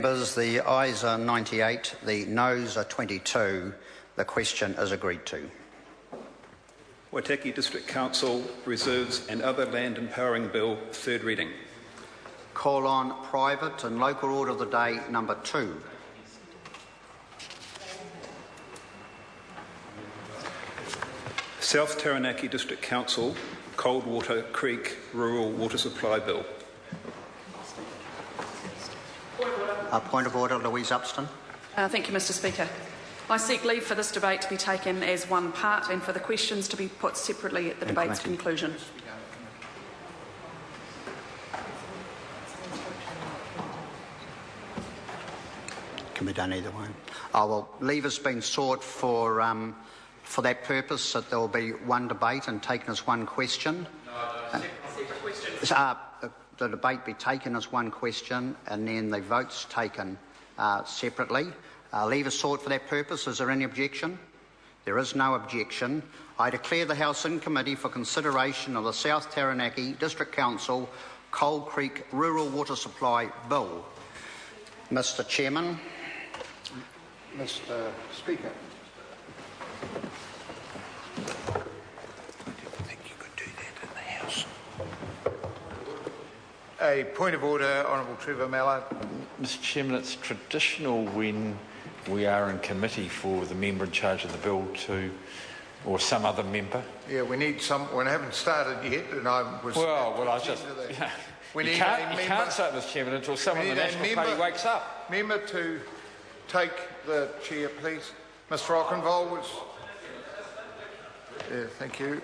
Members, the ayes are 98, the noes are 22. The question is agreed to. Waitaki District Council Reserves and Other Land Empowering Bill, third reading. Call on private and local order of the day number 2. South Taranaki District Council Coldwater Creek Rural Water Supply Bill. Point of order, Louise Upston. Thank you, Mr Speaker. I seek leave for this debate to be taken as one part and for the questions to be put separately at the debate's conclusion. Can be done either way. Well, leave has been sought for that purpose, that there will be one debate and taken as one question. Separate questions. The debate be taken as one question and then the votes taken separately. Leave is sought for that purpose. Is there any objection? There is no objection. I declare the House in committee for consideration of the South Taranaki District Council Cold Creek Rural Water Supply Bill. Mr Chairman. Mr Speaker. A point of order, Honourable Trevor Mallard. Mr Chairman, it's traditional when we are in committee for the member in charge of the bill to, or some other member. Yeah, we need someone. I haven't started yet, and I was. Well, I just. We you need can't start, Mr Chairman, until someone in the National Party wakes up. Member to take the chair, please. Mr Ockenvold was. Yeah, thank you.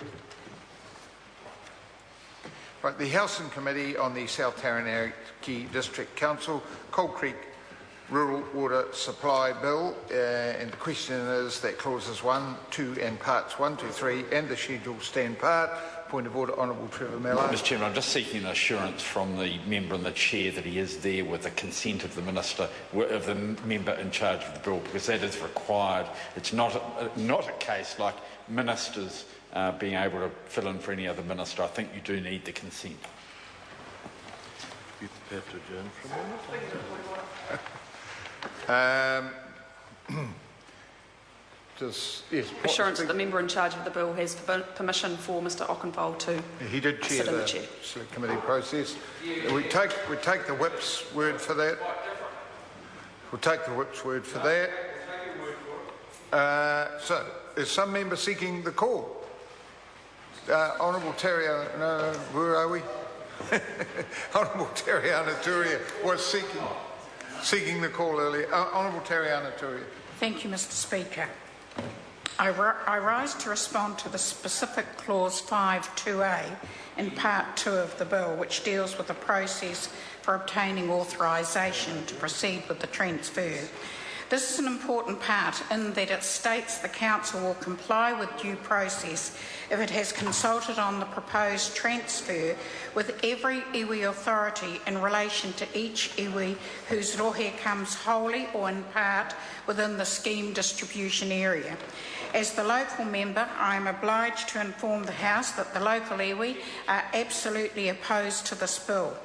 Right, the House and Committee on the South Taranaki District Council Cold Creek Rural Water Supply Bill, and the question is that clauses 1, 2 and parts 1, 2, 3 and the schedule stand part. Point of order, Honourable Trevor Mallard. Mr Chairman, I'm just seeking an assurance from the member and the chair that he is there with the consent of the minister, of the member in charge of the bill, because that is required. It's not a case like ministers being able to fill in for any other minister. I think you do need the consent. You prepared to adjourn for a minute? Assurance that the member in charge of the bill has permission for Mr Ockenvold to He did chair the select committee process. We take the whip's word for that. We'll take the whip's word for that. So, is some member seeking the call? Honourable Tariana, no, where are we? Honourable Tariana Turia was seeking the call earlier. Honourable Tariana Turia. Thank you, Mr Speaker. I rise to respond to the specific clause 5.2a in part 2 of the bill, which deals with the process for obtaining authorisation to proceed with the transfer. This is an important part in that it states the Council will comply with due process if it has consulted on the proposed transfer with every iwi authority in relation to each iwi whose rohe comes wholly or in part within the scheme distribution area. As the local member, I am obliged to inform the House that the local iwi are absolutely opposed to this bill.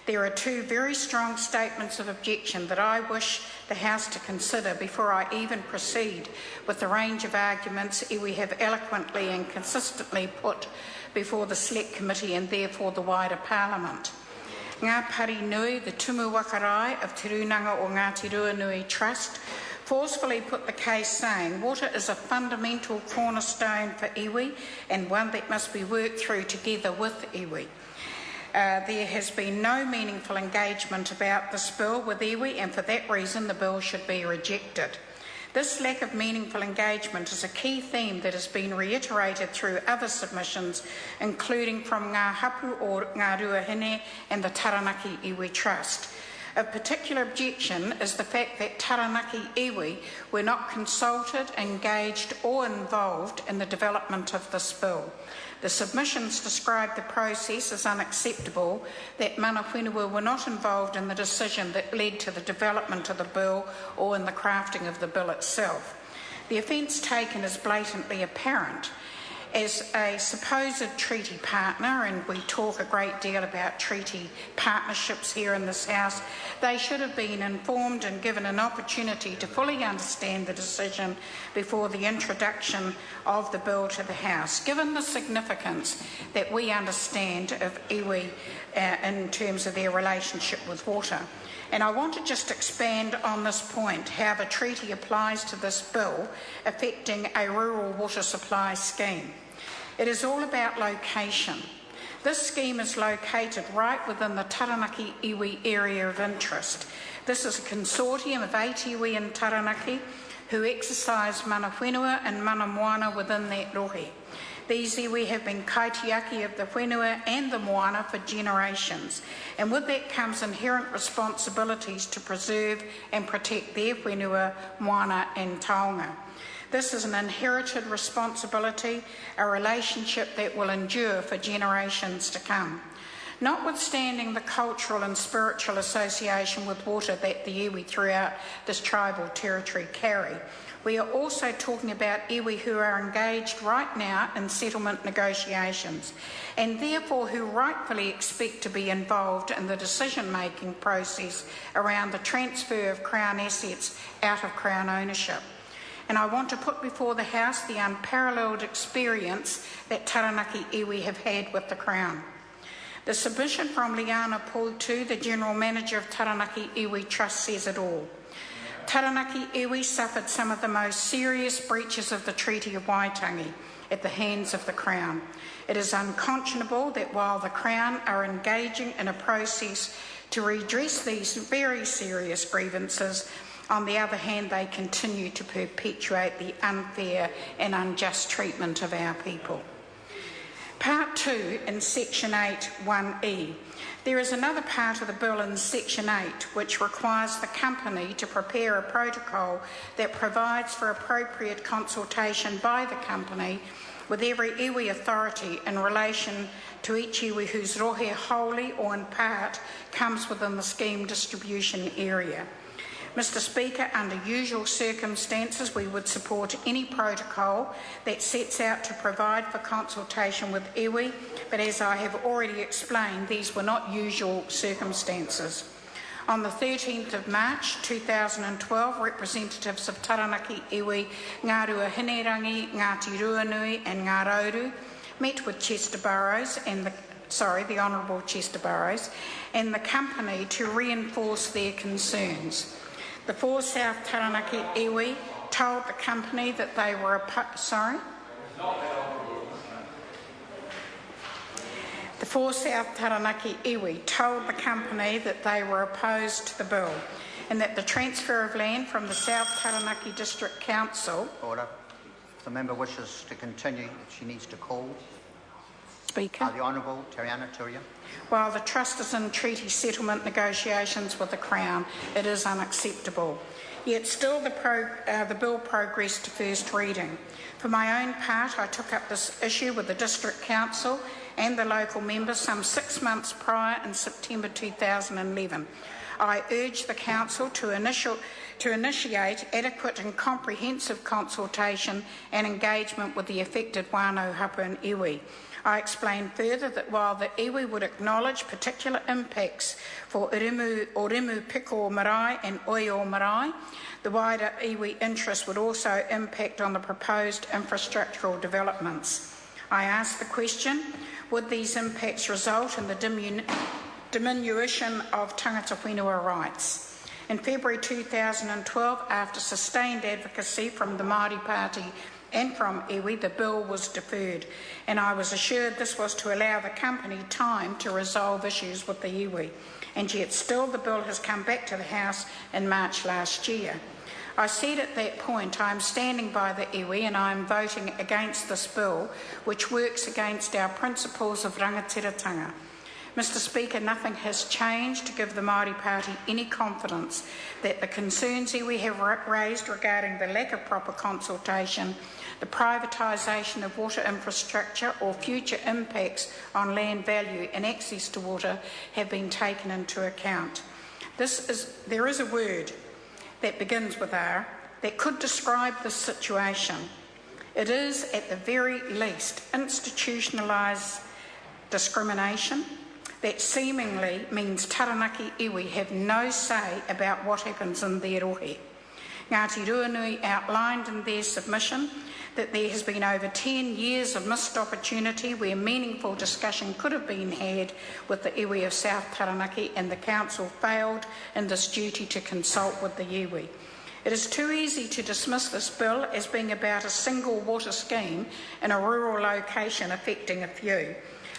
There are 2 very strong statements of objection that I wish the House to consider before I even proceed with the range of arguments we have eloquently and consistently put before the Select Committee and therefore the wider Parliament. Ngā Pari Nui, the Tumu Wakarai of Te Runanga o Ngāti Ruanui Trust, forcefully put the case saying water is a fundamental cornerstone for iwi and one that must be worked through together with iwi. There has been no meaningful engagement about this bill with iwi, and for that reason the bill should be rejected. This lack of meaningful engagement is a key theme that has been reiterated through other submissions, including from Ngā Hapu o Ngā Ruahine and the Taranaki Iwi Trust. Of particular objection is the fact that Taranaki iwi were not consulted, engaged or involved in the development of this bill. The submissions describe the process as unacceptable, that mana whenua were not involved in the decision that led to the development of the bill or in the crafting of the bill itself. The offence taken is blatantly apparent. As a supposed treaty partner, and we talk a great deal about treaty partnerships here in this House, they should have been informed and given an opportunity to fully understand the decision before the introduction of the bill to the House, given the significance that we understand of iwi in terms of their relationship with water. And I want to just expand on this point, how the treaty applies to this bill affecting a rural water supply scheme. It is all about location. This scheme is located right within the Taranaki iwi area of interest. This is a consortium of 8 iwi in Taranaki who exercise mana whenua and mana moana within that rohe. These iwi have been kaitiaki of the whenua and the moana for generations, and with that comes inherent responsibilities to preserve and protect their whenua, moana and taonga. This is an inherited responsibility, a relationship that will endure for generations to come. Notwithstanding the cultural and spiritual association with water that the iwi throughout this tribal territory carry, we are also talking about iwi who are engaged right now in settlement negotiations and therefore who rightfully expect to be involved in the decision-making process around the transfer of Crown assets out of Crown ownership. And I want to put before the House the unparalleled experience that Taranaki iwi have had with the Crown. The submission from Liana Pultu, the General Manager of Taranaki Iwi Trust, says it all. Taranaki iwi suffered some of the most serious breaches of the Treaty of Waitangi at the hands of the Crown. It is unconscionable that while the Crown are engaging in a process to redress these very serious grievances, on the other hand, they continue to perpetuate the unfair and unjust treatment of our people. Part 2 in Section 8, 1E. There is another part of the bill in Section 8 which requires the company to prepare a protocol that provides for appropriate consultation by the company with every iwi authority in relation to each iwi whose rohe wholly or in part comes within the scheme distribution area. Mr. Speaker, under usual circumstances, we would support any protocol that sets out to provide for consultation with iwi, but as I have already explained, these were not usual circumstances. On the 13th of March 2012, representatives of Taranaki iwi, Ngā Ruahinerangi, Ngāti Ruanui and Ngā Rauru met with the Honourable Chester Burrows and the company to reinforce their concerns. The 4 South Taranaki iwi told the company that they were The 4 South Taranaki iwi told the company that they were opposed to the bill and that the transfer of land from the South Taranaki District Council... Order. If the member wishes to continue, she needs to call. Speaker. The Honourable Tariana Turia. While the Trust is in treaty settlement negotiations with the Crown, it is unacceptable. Yet still the bill progressed to first reading. For my own part, I took up this issue with the District Council and the local members some 6 months prior in September 2011. I urged the Council to initiate adequate and comprehensive consultation and engagement with the affected wānau hapa and iwi. I explained further that while the iwi would acknowledge particular impacts for Oremu Piko Marae and Oio Marae, the wider iwi interest would also impact on the proposed infrastructural developments. I asked the question, would these impacts result in the diminution of tangata whenua rights? In February 2012, after sustained advocacy from the Māori Party and from iwi, the bill was deferred, and I was assured this was to allow the company time to resolve issues with the iwi, and yet still the bill has come back to the House in March last year. I said at that point, I am standing by the iwi and I am voting against this bill, which works against our principles of rangatiratanga. Mr. Speaker, nothing has changed to give the Māori Party any confidence that the concerns iwi have raised regarding the lack of proper consultation, the privatisation of water infrastructure or future impacts on land value and access to water have been taken into account. There is a word that begins with R that could describe this situation. It is, at the very least, institutionalised discrimination that seemingly means Taranaki iwi have no say about what happens in their rohe. Ngāti Ruanui outlined in their submission that there has been over 10 years of missed opportunity where meaningful discussion could have been had with the iwi of South Taranaki, and the Council failed in this duty to consult with the iwi. It is too easy to dismiss this bill as being about a single water scheme in a rural location affecting a few.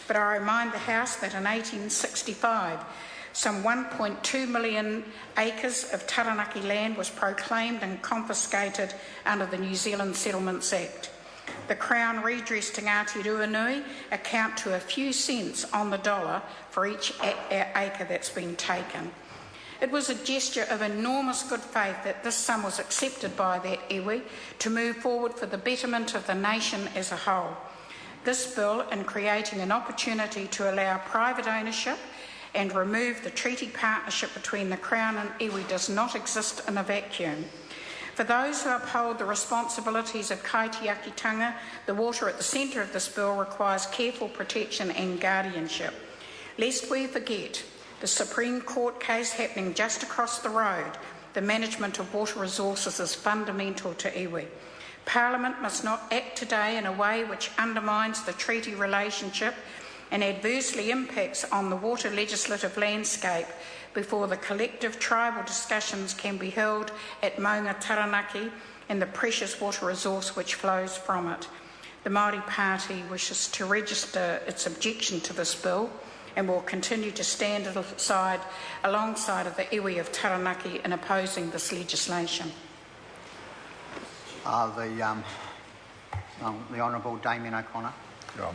But I remind the House that in 1865, some 1.2 million acres of Taranaki land was proclaimed and confiscated under the New Zealand Settlements Act. The Crown redressed to Ngāti Ruanui account to a few cents on the dollar for each acre that's been taken. It was a gesture of enormous good faith that this sum was accepted by that iwi to move forward for the betterment of the nation as a whole. This bill, in creating an opportunity to allow private ownership and remove the treaty partnership between the Crown and iwi, does not exist in a vacuum. For those who uphold the responsibilities of kaitiakitanga, the water at the centre of this bill requires careful protection and guardianship. Lest we forget the Supreme Court case happening just across the road, the management of water resources is fundamental to iwi. Parliament must not act today in a way which undermines the treaty relationship and adversely impacts on the water legislative landscape before the collective tribal discussions can be held at Maunga Taranaki and the precious water resource which flows from it. The Māori Party wishes to register its objection to this bill and will continue to stand alongside of the iwi of Taranaki in opposing this legislation. The Honourable Damien O'Connor. Yeah.